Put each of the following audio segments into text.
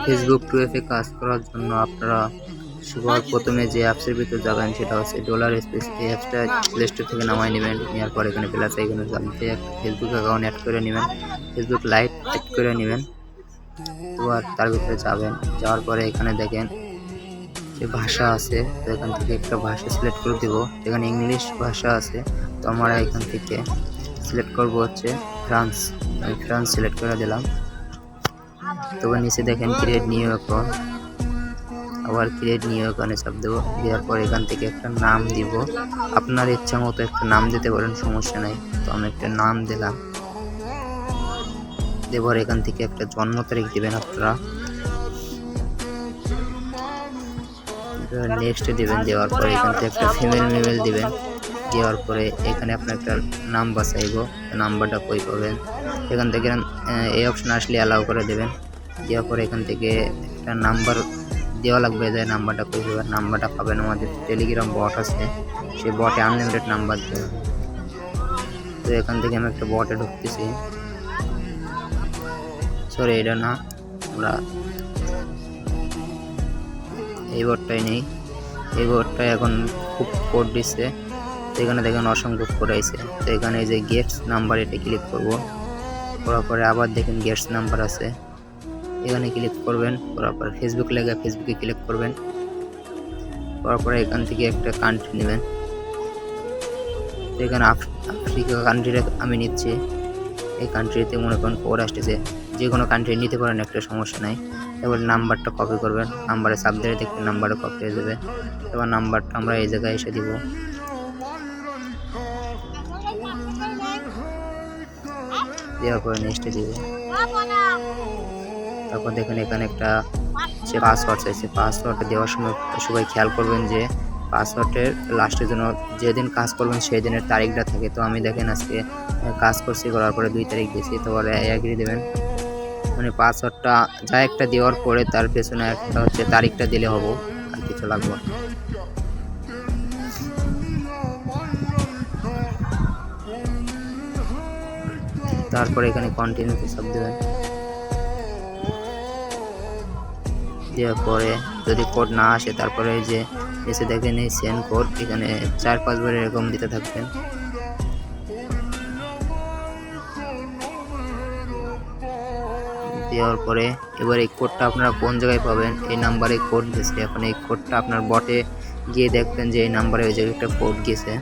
Facebook 2FA কাজ করার জন্য আপনারা সবার প্রথমে যে অ্যাপসের ভিতর যাবেন সেটা হচ্ছে $স্পেস। এই অ্যাপসটা প্লে স্টোর থেকে নামাই নেবেন। নেওয়ার পর এখানে প্লাস আইকনে চাপ দিয়ে একটা ফেসবুক অ্যাকাউন্ট অ্যাড করে নেবেন, ফেসবুক লাইট অ্যাড করে নেবেন। তো আর তার ভিতরে যাবেন, যাওয়ার পরে এখানে দেখেন যে ভাষা আছে, তো এখান থেকে একটা ভাষা সিলেক্ট করে দিব। এখানে ইংলিশ ভাষা আছে, তো আমরা এখান থেকে সিলেক্ট করব হচ্ছে ফ্রান্স। আমি ফ্রান্স সিলেক্ট করে দিলাম। তবে নিচে দেখেন ক্রিয়েট নিউ অ্যাকাউন্ট, আবার ক্রিয়েট নিউ অ্যাকাউন্টে চাপ দেবো। দেওয়ার পর এখান থেকে একটা নাম দিব, আপনার ইচ্ছা মতো একটা নাম দিতে পারেন, সমস্যা নাই। তো আমি একটা নাম দিলাম। দেওয়ার এখান থেকে একটা জন্ম তারিখ দিবেন আপনারা, নেক্সট দিবেন। দেওয়ার পরে এখান থেকে একটা ফিমেল মেল দিবেন। দেওয়ার পরে এখানে আপনার একটা নাম বাছাইব, নাম্বারটা কই পাবেন এখান থেকে এই অপশন আসলে অ্যালাউ করে দেবেন। দেওয়ার পরে এখান থেকে একটা নাম্বার দেওয়া লাগবে, যে নাম্বারটা কই পাবেন। নাম্বারটা পাবেন আমাদের টেলিগ্রাম বট আছে, সেই বটে আনলিমিটেড নাম্বার দেবেন। তো এখান থেকে আমি একটা বটে ঢুকতেছি, সরি এটা না, আমরা এই বটটাই নেই। এই বটটা এখন খুব কোড দিচ্ছে, তো এখানে দেখেন অসংখ্য কোড আছে। তো এখানে যে গেটস নাম্বার এটা ক্লিক করব, করার পরে আবার দেখেন গেটস নাম্বার আছে, এখানে ক্লিক করবেন। করার পরে ফেসবুক লেগে ফেসবুকে ক্লিক করবেন। করার পরে এখান থেকে একটা কান্ট্রি নেবেন। তো এখানে আফ্রিকা কান্ট্রিটা আমি নিচ্ছি। এই কান্ট্রিতে মনে করেন কোড আসতেছে, যে কোনো কান্ট্রি নিতে পারেন, একটা সমস্যা নাই। এবার নাম্বারটা কপি করবেন, নাম্বারে চাপ দিয়ে দেখতে নাম্বারে কপি হয়ে যাবে। এবার নাম্বারটা আমরা এই জায়গায় এসে দিব। দেওয়ার পরে নেক্সটে দিব। তারপর দেখেন এখানে একটা যে পাসওয়ার্ড চাইছে, পাসওয়ার্ডটা দেওয়ার সময় সবাই খেয়াল করবেন যে পাসওয়ার্ডের লাস্টের জন্য যেদিন কাজ করবেন সেই দিনের তারিখটা থাকে। তো আমি দেখেন আজকে কাজ করছি, করার পরে 2 তারিখ দিয়েছি, তো এগ্রি দেবেন। মানে পাসওয়ার্ডটা যা একটা দেওয়ার পরে তার পেছনে একটা হচ্ছে তারিখটা দিলে হবো, আর কিছু লাগবে না। তারপরে এখানে কন্টিনিউতে চাপ দেবেন। দেওয়ার পরে যদি কোড না আসে, তারপরে এই যে এসে দেখেন এই সেন্ড কোড, এখানে 4-5 বার এরকম দিতে থাকবেন। দেওয়ার পরে এবার এই কোডটা আপনারা কোন জায়গায় পাবেন, এই নাম্বারে কোড দিয়েছে। এখন এই কোডটা আপনার বটে গিয়ে দেখবেন যে এই নাম্বারে ওই জায়গায় একটা কোড গেছে।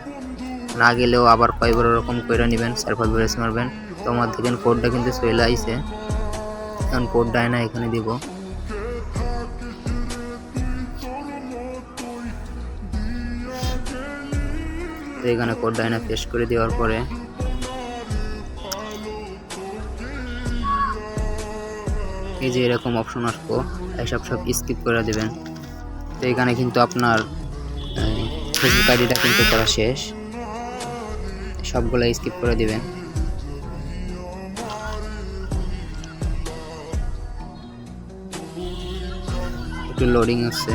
না গেলেও আবার কয়েকবার ওরকম করে নেবেন, 4-5 বার মারবেন। তো আমার দেখেন কোডটা কিন্তু চলে আইছে। এখন কোডটা না এখানে দিব। তো এখানে কোডটা না পেস্ট করে দেওয়ার পরে এই যে এরকম অপশন আসবো, এসব সব স্কিপ করে দেবেন। তো এখানে কিন্তু আপনার ফেসবুক আইডিটা কিন্তু করা শেষ, সবগুলো স্কিপ করে দিবেন। একটু লোডিং আছে।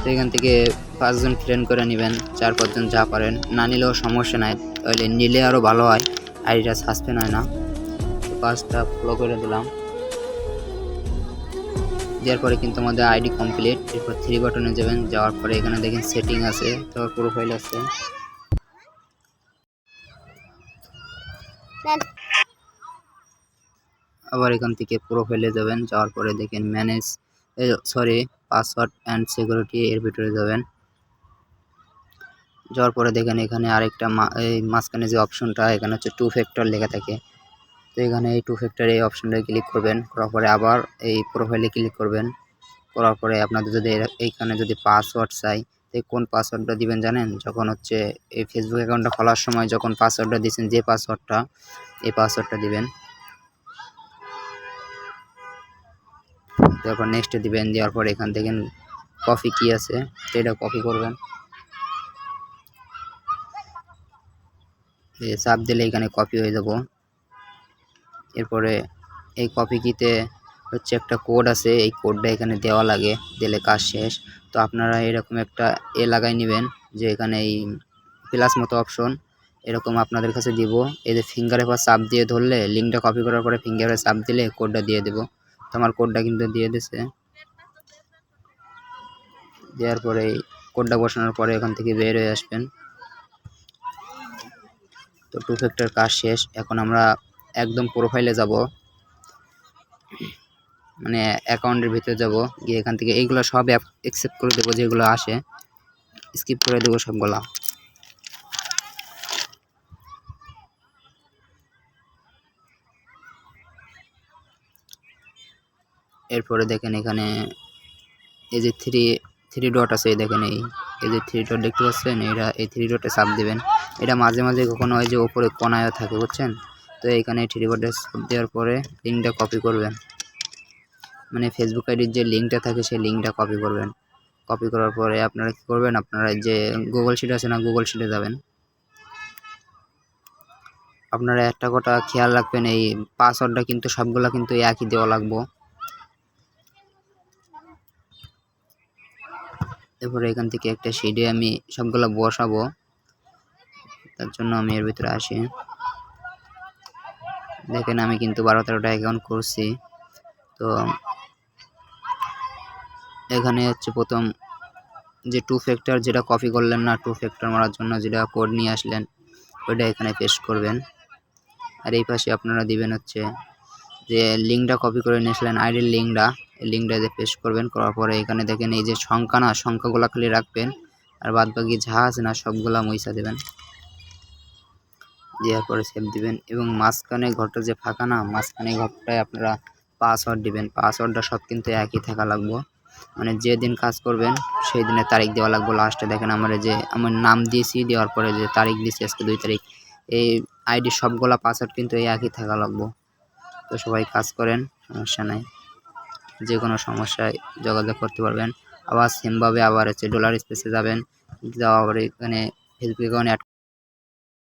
তো এখান থেকে 5 জন ফ্রেন্ড করে নেবেন, 4-5 জন যা পারেন। না নিলেও সমস্যা নাই, তাহলে নিলে আরও ভালো হয়, আইডিটা সাসপেন্ড হয় না। তো 5টা ফলো করে দিলাম। দেওয়ার পরে কিন্তু আমাদের আইডি কমপ্লিট। এরপর 3 বাটনে যাবেন, যাওয়ার পরে এখানে দেখেন সেটিং আছে, তারপর প্রোফাইল আছে। আবার এখান থেকে প্রোফাইলে যাবেন, যাওয়ার পরে দেখেন ম্যানেজ পাসওয়ার্ড অ্যান্ড সিকিউরিটি, এর ভিতরে যাবেন। যাওয়ার পরে দেখেন এখানে আরেকটা এই মাঝখানে যে অপশনটা, এখানে হচ্ছে 2 ফ্যাক্টর লেখা থাকে। তো এখানে এই 2 ফ্যাক্টর এই অপশনটা ক্লিক করবেন, করার পরে আবার এই প্রোফাইলে ক্লিক করবেন। করার পরে আপনাদের যদি এইখানে যদি পাসওয়ার্ড চাই, তো কোন পাসওয়ার্ডটা দিবেন জানেন? যখন হচ্ছে এই ফেসবুক অ্যাকাউন্টটা খোলার সময় যখন পাসওয়ার্ডটা দিয়েছেন, যে পাসওয়ার্ডটা, এই পাসওয়ার্ডটা দিবেন। তারপর নেক্সট দিবেন। দেওয়ার পরে এখান থেকে কপি কি আছে, তো এটা কপি করবেন। চাপ দিলে এখানে কপি হয়ে যাব। এরপরে এই কপি কিতে হচ্ছে একটা কোড আছে, এই কোডটা এখানে দেওয়া লাগে, দিলে কাজ শেষ। তো আপনারা এরকম একটা লাগাই নেবেন যে এখানে এই প্লাস মতো অপশন এরকম আপনাদের কাছে দিব। এই যে ফিঙ্গারের পর চাপ দিয়ে ধরলে লিঙ্কটা কপি করার পরে ফিঙ্গারে চাপ দিলে কোডটা দিয়ে দেবো। তো আমার কোডটা কিন্তু দিয়ে দিছে। দেওয়ার পরে কোডটা বসানোর পরে এখান থেকে বের হয়ে আসবেন। তো টু ফ্যাক্টর কাজ শেষ। এখন আমরা একদম প্রোফাইলে যাব, মানে অ্যাকাউন্টের ভিতরে যাব, গিয়ে এখান থেকে এইগুলো সব অ্যাকসেপ্ট করে দেবো, যেগুলো আসে স্কিপ করে দেবো সবগুলা। এরপরে দেখেন এখানে এই যে থ্রি ডট আছে, দেখেন এই যে থ্রি ডট দেখতে পাচ্ছেন, এই থ্রি ডটে চাপ দেবেন। এটা মাঝে মাঝে কখনো হয় যে ওপরে কোনায় থাকে, বুঝছেন? তো এইখানে থ্রি ডটে চাপ দেওয়ার পরে লিঙ্কটা কপি করবেন, মানে ফেসবুক আইডির যে লিঙ্কটা থাকে সেই লিঙ্কটা কপি করবেন। কপি করার পরে আপনারা কী করবেন, আপনারা যে গুগল শিট আছে না, গুগল শিটে যাবেন। আপনারা একটা কথা খেয়াল রাখবেন, এই পাসওয়ার্ডটা কিন্তু সবগুলা কিন্তু একই দেওয়া লাগবো। এরপরে এখান থেকে একটা শিটে আমি সবগুলা বসাবো, তার জন্য আমি এর ভিতরে আসি। দেখেন আমি কিন্তু 12-13টা অ্যাকাউন্ট করছি। তো এখানে হচ্ছে প্রথম যে টু ফ্যাক্টর যেটা কপি করলেন না, টু ফ্যাক্টর মারার জন্য যেটা কোড নিয়ে আসলেন ওইটা এখানে পেস্ট করবেন। আর এই পাশে আপনারা দিবেন হচ্ছে যে লিঙ্কটা কপি করে নিয়ে আসলেন, আইডির লিঙ্কটা, এই লিঙ্কটা দিয়ে পেস্ট করবেন। করার পরে এখানে দেখেন এই যে সংখ্যা না, সংখ্যাগুলো খালি রাখবেন, আর বাদ বাকি যা আছে না সবগুলা মুইছা দেবেন। দেওয়ার পরে সেভ দিবেন, এবং মাঝখানে ঘরটা যে ফাঁকা না, মাঝখানে ঘরটায় আপনারা পাসওয়ার্ড দিবেন। পাসওয়ার্ডটা সব কিন্তু একই থাকা লাগবো, মানে যে দিন কাজ করবেন সেই দিনের তারিখ দেওয়া লাগবে। লাস্টে দেখেন আমার যে আমার নাম দিয়েছি, দেওয়ার পরে যে তারিখ দিয়েছি আজকে 2 তারিখ, এই আইডি সবগুলা পাসওয়ার্ড কিন্তু এই একই থাকা লাগবো। তো সবাই কাজ করেন, সমস্যা নাই, যে কোনো সমস্যায় যোগাযোগ করতে পারবেন। আবার সেমভাবে আবার হচ্ছে ডলার স্পেসে যাবেন, যাওয়ার পরে এখানে ফেসবুক অ্যাকাউন্ট